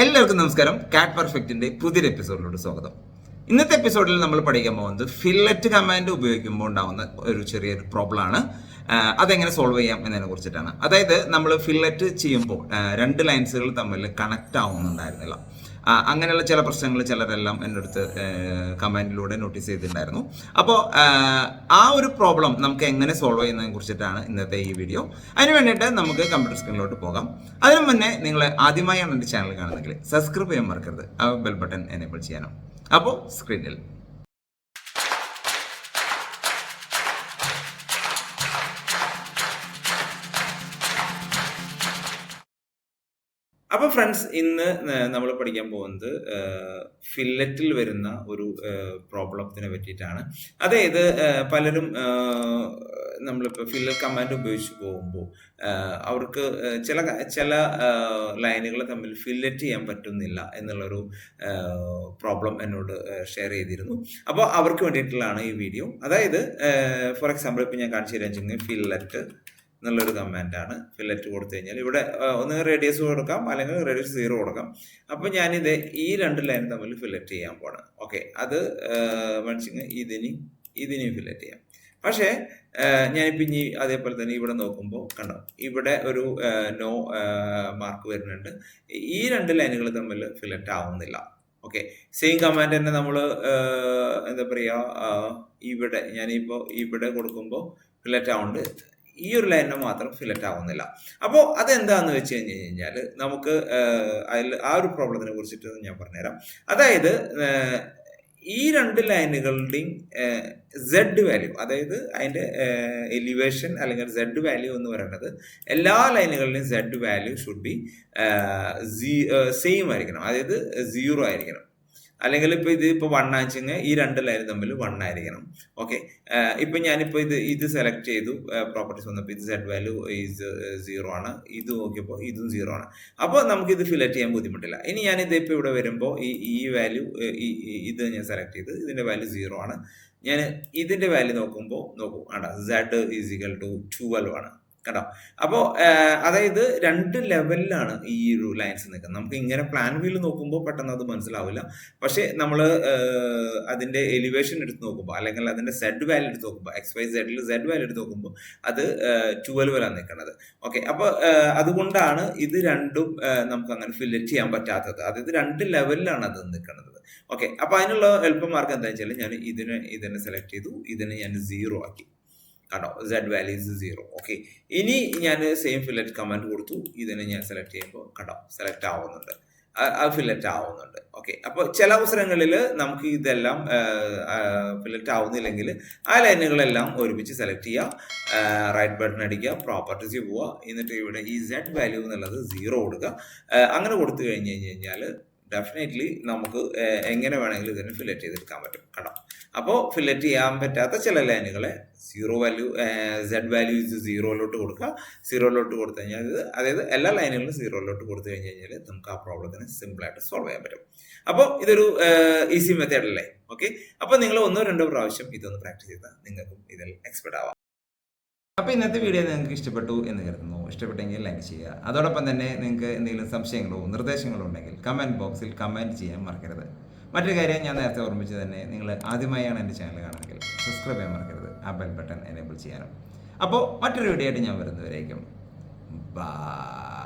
എല്ലാവർക്കും നമസ്കാരം. കാറ്റ് പെർഫെക്റ്റിന്റെ പുതിയൊരു എപ്പിസോഡിലോട്ട് സ്വാഗതം. ഇന്നത്തെ എപ്പിസോഡിൽ നമ്മൾ പഠിക്കാൻ പോകുന്നത് ഫില്ലറ്റ് കമാൻഡ് ഉപയോഗിക്കുമ്പോൾ ഉണ്ടാകുന്ന ഒരു ചെറിയൊരു പ്രോബ്ലം ആണ്. അതെങ്ങനെ സോൾവ് ചെയ്യാം എന്നതിനെ കുറിച്ചിട്ടാണ്. അതായത് നമ്മൾ ഫില്ലറ്റ് ചെയ്യുമ്പോൾ രണ്ട് ലൈൻസുകൾ തമ്മിൽ കണക്റ്റ് ആവുന്നുണ്ടായിരുന്നില്ല. അങ്ങനെയുള്ള ചില പ്രശ്നങ്ങൾ ചിലരെല്ലാം എൻ്റെ അടുത്ത് കമാൻഡിലൂടെ നോട്ടീസ് ചെയ്തിട്ടുണ്ടായിരുന്നു. അപ്പോൾ ആ ഒരു പ്രോബ്ലം നമുക്ക് എങ്ങനെ സോൾവ് ചെയ്യുന്നതിനെ കുറിച്ചിട്ടാണ് ഇന്നത്തെ ഈ വീഡിയോ. അതിന് വേണ്ടിയിട്ട് നമുക്ക് കമ്പ്യൂട്ടർ സ്ക്രീനിലോട്ട് പോകാം. അതിനു മുന്നേ നിങ്ങൾ ആദ്യമായാണ് എൻ്റെ ചാനൽ കാണുന്നതെങ്കിൽ സബ്സ്ക്രൈബ് ചെയ്യാൻ മറക്കരുത്, ആ ബെൽ ബട്ടൺ എനേബിൾ ചെയ്യാനും. അപ്പോൾ സ്ക്രീനിൽ അപ്പോൾ ഫ്രണ്ട്സ്, ഇന്ന് നമ്മൾ പഠിക്കാൻ പോകുന്നത് ഫില്ലറ്റിൽ വരുന്ന ഒരു പ്രോബ്ലത്തിനെ പറ്റിയിട്ടാണ്. അതായത് പലരും നമ്മളിപ്പോൾ ഫില്ലർ കമാൻഡ് ഉപയോഗിച്ച് പോകുമ്പോൾ അവർക്ക് ചില ലൈനുകൾ തമ്മിൽ ഫില്ലറ്റ് ചെയ്യാൻ പറ്റുന്നില്ല എന്നുള്ളൊരു പ്രോബ്ലം എന്നോട് ഷെയർ ചെയ്തിരുന്നു. അപ്പോൾ അവർക്ക് വേണ്ടിയിട്ടുള്ളതാണ് ഈ വീഡിയോ. അതായത് ഫോർ എക്സാമ്പിൾ ഇപ്പോൾ ഞാൻ കാണിച്ചു തരാൻ വെച്ചാൽ ഫില്ലറ്റ് എന്നുള്ളൊരു കമാൻഡാണ്. ഫില്ലറ്റ് കൊടുത്തു കഴിഞ്ഞാൽ ഇവിടെ ഒന്ന് റേഡിയസ് കൊടുക്കാം, അല്ലെങ്കിൽ റേഡിയസ് 0 കൊടുക്കാം. അപ്പോൾ ഞാനിത് ഈ രണ്ട് ലൈൻ തമ്മിൽ ഫില്ലറ്റ് ചെയ്യാൻ പോകണം. ഓക്കെ, അത് മനസ്സിങ് ഇതിനെയും ഫില്ലറ്റ് ചെയ്യാം. പക്ഷേ ഞാനിപ്പോൾ ഇനി അതേപോലെ തന്നെ ഇവിടെ നോക്കുമ്പോൾ കണ്ടോ, ഇവിടെ ഒരു നോ മാർക്ക് വരുന്നുണ്ട്. ഈ രണ്ട് ലൈനുകൾ തമ്മിൽ ഫില്ലറ്റ് ആവുന്നില്ല. ഓക്കെ, സെയിം കമാൻഡ് തന്നെ നമ്മൾ എന്താ പറയുക, ഞാനിപ്പോൾ ഇവിടെ കൊടുക്കുമ്പോൾ ഫില്ലറ്റ് ആവുന്നുണ്ട്, ഈ ഒരു ലൈനിന് മാത്രം ഫില്ലറ്റ് ആവുന്നില്ല. അപ്പോൾ അതെന്താന്ന് വെച്ച് കഴിഞ്ഞാൽ നമുക്ക് ആ ഒരു പ്രോബ്ലത്തിനെ കുറിച്ചിട്ട് ഞാൻ പറഞ്ഞുതരാം. അതായത് ഈ രണ്ട് ലൈനുകളുടെയും സെഡ് വാല്യൂ, അതായത് അതിൻ്റെ എലിവേഷൻ അല്ലെങ്കിൽ സെഡ് വാല്യൂ എന്ന് പറയുന്നത് എല്ലാ ലൈനുകളുടെയും Z value should be same ആയിരിക്കണം, അതായത് 0 ആയിരിക്കണം. അല്ലെങ്കിൽ ഇപ്പോൾ ഇതിപ്പോൾ 1 ആണെന്ന് ഈ രണ്ട് ലൈൻ തമ്മിൽ 1 ആയിരിക്കണം. ഓക്കെ, ഇപ്പം ഞാനിപ്പോൾ ഇത് സെലക്ട് ചെയ്തു, പ്രോപ്പർട്ടീസ് വന്നപ്പോൾ ഇത് സെഡ് വാല്യൂ ഈസ് 0 ആണ്, ഇത് നോക്കിയപ്പോൾ ഇതും 0 ആണ്. അപ്പോൾ നമുക്കിത് ഫില്ലറ്റ് ചെയ്യാൻ ബുദ്ധിമുട്ടില്ല. ഇനി ഞാനിത് ഇപ്പോൾ ഇവിടെ വരുമ്പോൾ ഈ വാല്യൂ ഇത് ഞാൻ സെലക്ട് ചെയ്ത് ഇതിൻ്റെ വാല്യൂ 0 ആണ്. ഞാൻ ഇതിൻ്റെ വാല്യൂ നോക്കൂ, സെഡ് ഈസ് ഈക്വൽ ടു 12 ആണ്. കേട്ടോ, അപ്പോൾ അതായത് രണ്ട് ലെവലിലാണ് ഈ ഒരു ലൈൻസ് നിൽക്കുന്നത്. നമുക്ക് ഇങ്ങനെ പ്ലാൻ വ്യൂവിൽ നോക്കുമ്പോൾ പെട്ടെന്ന് അത് മനസ്സിലാവില്ല. പക്ഷേ നമ്മൾ അതിൻ്റെ എലിവേഷൻ എടുത്ത് നോക്കുമ്പോൾ, അല്ലെങ്കിൽ അതിൻ്റെ സെഡ് വാല്യൂ എടുത്ത് നോക്കുമ്പോൾ, XYZ സെഡ് വാല്യൂ എടുത്ത് നോക്കുമ്പോൾ അത് 12 നിൽക്കുന്നത്. ഓക്കെ, അപ്പോൾ അതുകൊണ്ടാണ് ഇത് രണ്ടും നമുക്ക് അങ്ങനെ ഫില്ലറ്റ് ചെയ്യാൻ പറ്റാത്തത്. അതായത് രണ്ട് ലെവലിലാണ് അത് നിൽക്കുന്നത്. ഓക്കെ, അപ്പോൾ അതിനുള്ള എളുപ്പമാർഗം എന്താണെന്ന് വെച്ചാൽ ഞാൻ ഇതിനെ സെലക്ട് ചെയ്തു, ഇതിനെ ഞാൻ 0 ആക്കി. കണ്ടോ, സെഡ് വാല്യൂ ഇസ് 0. ഓക്കെ, ഇനി ഞാൻ സെയിം ഫില്ലറ്റ് കമാൻഡ് കൊടുത്തു, ഇതിനെ ഞാൻ സെലക്ട് ചെയ്യുമ്പോൾ കണ്ടോ സെലക്ട് ആവുന്നുണ്ട്, അത് ഫില്ലറ്റ് ആവുന്നുണ്ട്. ഓക്കെ, അപ്പോൾ ചില അവസരങ്ങളിൽ നമുക്ക് ഇതെല്ലാം ഫില്ലറ്റ് ആവുന്നില്ലെങ്കിൽ ആ ലൈനുകളെല്ലാം ഒരുമിച്ച് സെലക്ട് ചെയ്യുക, റൈറ്റ് ബട്ടൺ അടിക്കുക, പ്രോപ്പർട്ടീസിൽ പോവുക, എന്നിട്ട് ഇവിടെ ഈ സെഡ് വാല്യൂ എന്നുള്ളത് 0 കൊടുക്കുക. അങ്ങനെ കൊടുത്തു കഴിഞ്ഞാൽ ഡെഫിനറ്റ്ലി നമുക്ക് എങ്ങനെ വേണമെങ്കിലും ഇതിനെ ഫില്ലറ്റ് ചെയ്തെടുക്കാൻ പറ്റും. കണ്ടോ, അപ്പോൾ ഫില്ലറ്റ് ചെയ്യാൻ പറ്റാത്ത ചില ലൈനുകളെ 0 വാല്യൂ സെഡ് വാല്യൂ 0 കൊടുക്കുക. 0 കൊടുത്തു കഴിഞ്ഞാൽ അതായത് എല്ലാ ലൈനുകളും 0 കൊടുത്തു കഴിഞ്ഞാൽ നമുക്ക് ആ പ്രോബ്ലത്തിന് സിമ്പിളായിട്ട് സോൾവ് ചെയ്യാൻ പറ്റും. അപ്പോൾ ഇതൊരു ഈസി മെത്തേഡ് അല്ലേ? ഓക്കെ, അപ്പോൾ നിങ്ങൾ 1-2 പ്രാവശ്യം ഇതൊന്ന് പ്രാക്ടീസ് ചെയ്താൽ നിങ്ങൾക്കും ഇതിൽ എക്സ്പെർട്ട് ആവാം. അപ്പോൾ ഇന്നത്തെ വീഡിയോ നിങ്ങൾക്ക് ഇഷ്ടപ്പെട്ടു എന്ന് കരുതുന്നു. ഇഷ്ടപ്പെട്ടെങ്കിൽ ലൈക്ക് ചെയ്യുക. അതോടൊപ്പം തന്നെ നിങ്ങൾക്ക് എന്തെങ്കിലും സംശയങ്ങളോ നിർദ്ദേശങ്ങളോ ഉണ്ടെങ്കിൽ കമൻറ്റ് ബോക്സിൽ കമൻറ്റ് ചെയ്യാൻ മറക്കരുത്. മറ്റൊരു കാര്യം, ഞാൻ നേരത്തെ ഓർമ്മിച്ച് തന്നെ, നിങ്ങൾ ആദ്യമായാണ് എൻ്റെ ചാനൽ കാണുന്നതെങ്കിൽ സബ്സ്ക്രൈബ് ചെയ്യാൻ മറക്കരുത്, ആ ബെൽ ബട്ടൺ എനേബിൾ ചെയ്യാനും. അപ്പോൾ മറ്റൊരു വീഡിയോ ആയിട്ട് ഞാൻ വരുന്നവരേക്കും ബൈ.